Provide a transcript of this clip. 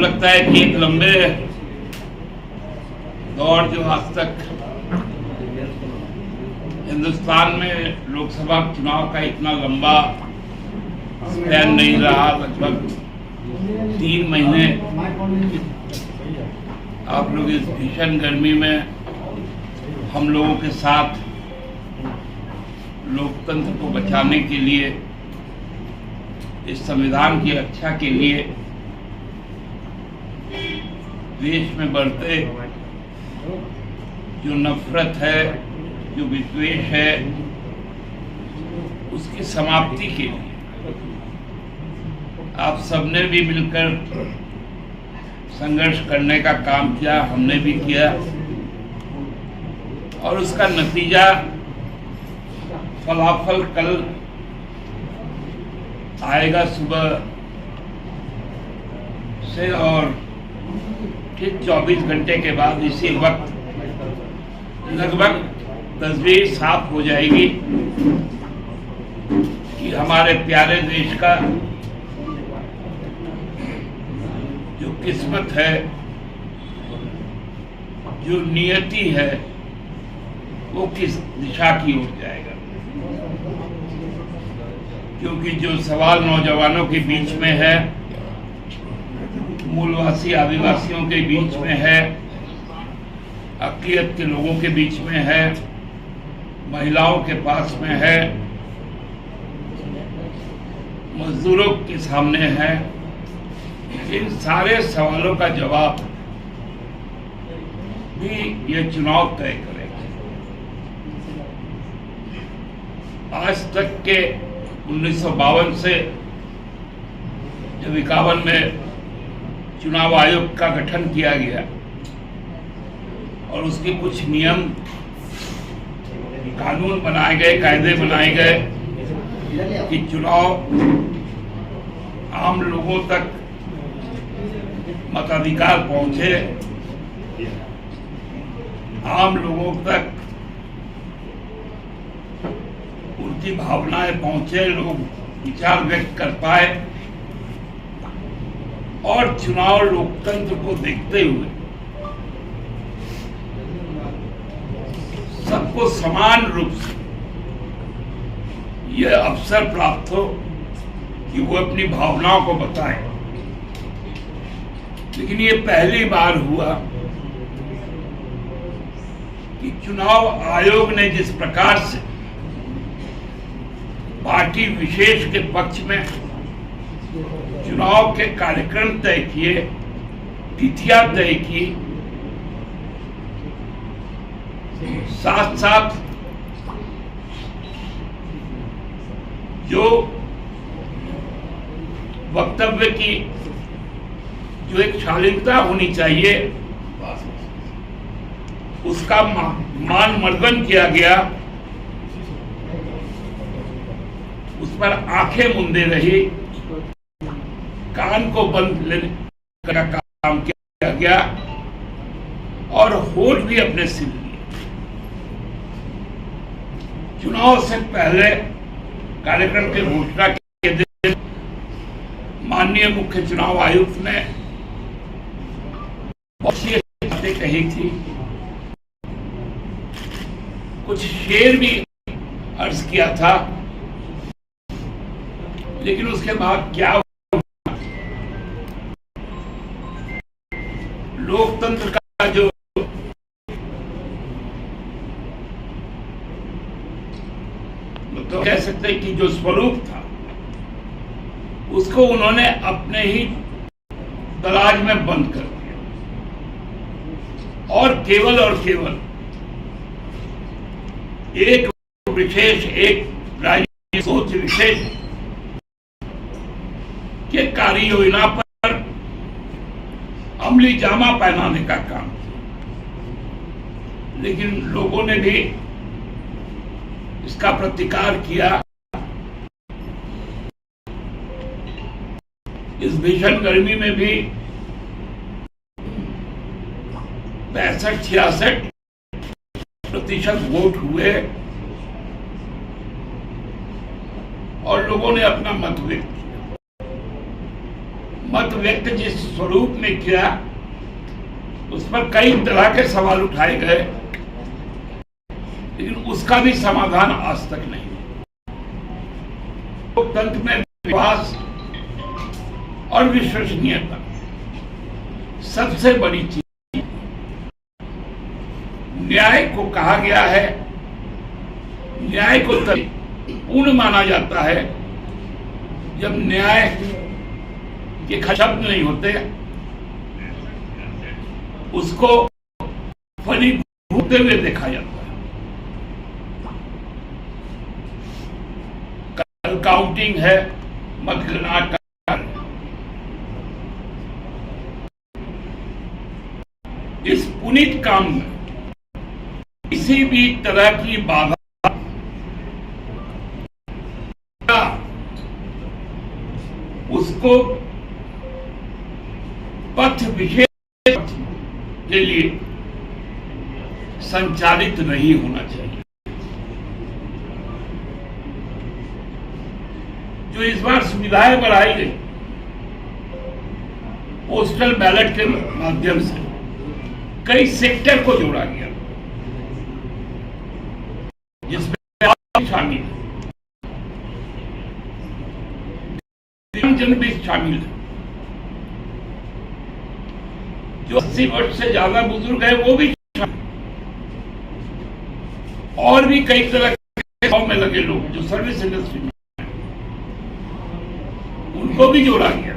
लगता है कि एक लंबे दौर जो आज तक हिंदुस्तान में लोकसभा चुनाव का इतना लंबा स्पैन नहीं रहा, लगभग 3 महीने आप लोग इस भीषण गर्मी में हम लोगों के साथ लोकतंत्र को बचाने के लिए, इस संविधान की रक्षा के लिए देश में बढ़ते जो नफरत है, जो विद्वेष है, उसकी समाप्ति के लिए आप सबने भी मिलकर संघर्ष करने का काम किया, हमने भी किया और उसका नतीजा फलाफल कल आएगा सुबह से और ठीक 24 घंटे के बाद इसी वक्त लगभग तस्वीर साफ हो जाएगी कि हमारे प्यारे देश का जो किस्मत है, जो नियति है, वो किस दिशा की ओर जाएगा। क्योंकि जो सवाल नौजवानों के बीच में है, मूलवासी आदिवासियों के बीच में है, अक़लियत के लोगों के बीच में है, महिलाओं के पास में है, मजदूरों के सामने है, इन सारे सवालों का जवाब भी यह चुनाव तय करेगा। आज तक के 1952 से जब 51 में चुनाव आयोग का गठन किया गया और उसके कुछ नियम कानून बनाए गए, कायदे बनाए गए कि चुनाव आम लोगों तक मताधिकार पहुंचे, आम लोगों तक उनकी भावनाएं पहुंचे, लोग विचार व्यक्त कर पाए और चुनाव लोकतंत्र को देखते हुए सबको समान रूप से यह अवसर प्राप्त हो कि वो अपनी भावनाओं को बताए। लेकिन ये पहली बार हुआ कि चुनाव आयोग ने जिस प्रकार से पार्टी विशेष के पक्ष में चुनाव के कार्यक्रम तय किए, तिथियां तय की, साथ साथ जो वक्तव्य की जो एक शालीनता होनी चाहिए उसका मान मर्दन किया गया, उस पर आंखें मूंदे रही, कान को बंद लेने का काम किया गया और होठ भी अपने सिर लिए। चुनाव से पहले कार्यक्रम के घोषणा के दिन माननीय मुख्य चुनाव आयुक्त ने बहुत सी बातें कही थी, कुछ शेर भी अर्ज किया था, लेकिन उसके बाद क्या लोकतंत्र का जो तो कह सकते हैं कि जो स्वरूप था उसको उन्होंने अपने ही दराज में बंद कर दिया और केवल एक विशेष, एक राजनीतिक सोच विशेष के कार्य योजना पर अमली जामा पहनाने का काम किया। लेकिन लोगों ने भी इसका प्रतिकार किया। इस भीषण गर्मी में भी 65-66% वोट हुए और लोगों ने अपना मत व्यक्त किया। मत व्यक्त जिस स्वरूप में किया, उस पर कई तरह के सवाल उठाए गए, लेकिन उसका भी समाधान आज तक नहीं। लोकतंत्र में विश्वास और विश्वसनीयता सबसे बड़ी चीज। न्याय को कहा गया है, न्याय को तभी पूर्ण माना जाता है जब न्याय के शब्द नहीं होते, उसको फलीभूत होते हुए देखा जाता है। कल काउंटिंग है, मतगणना का इस पुनीत काम में किसी भी तरह की बाधा उसको पथ विशेष के लिए संचालित नहीं होना चाहिए। जो इस बार सुविधाएं बढ़ाई गई पोस्टल बैलेट के माध्यम से कई सेक्टर को जोड़ा गया, जिसमें शामिल है, जन भी शामिल है। जो 80 वर्ष से ज्यादा बुजुर्ग है वो भी शामिल, और भी कई तरह के काम में लगे लोग जो सर्विस इंडस्ट्री में, उनको भी जोड़ा गया।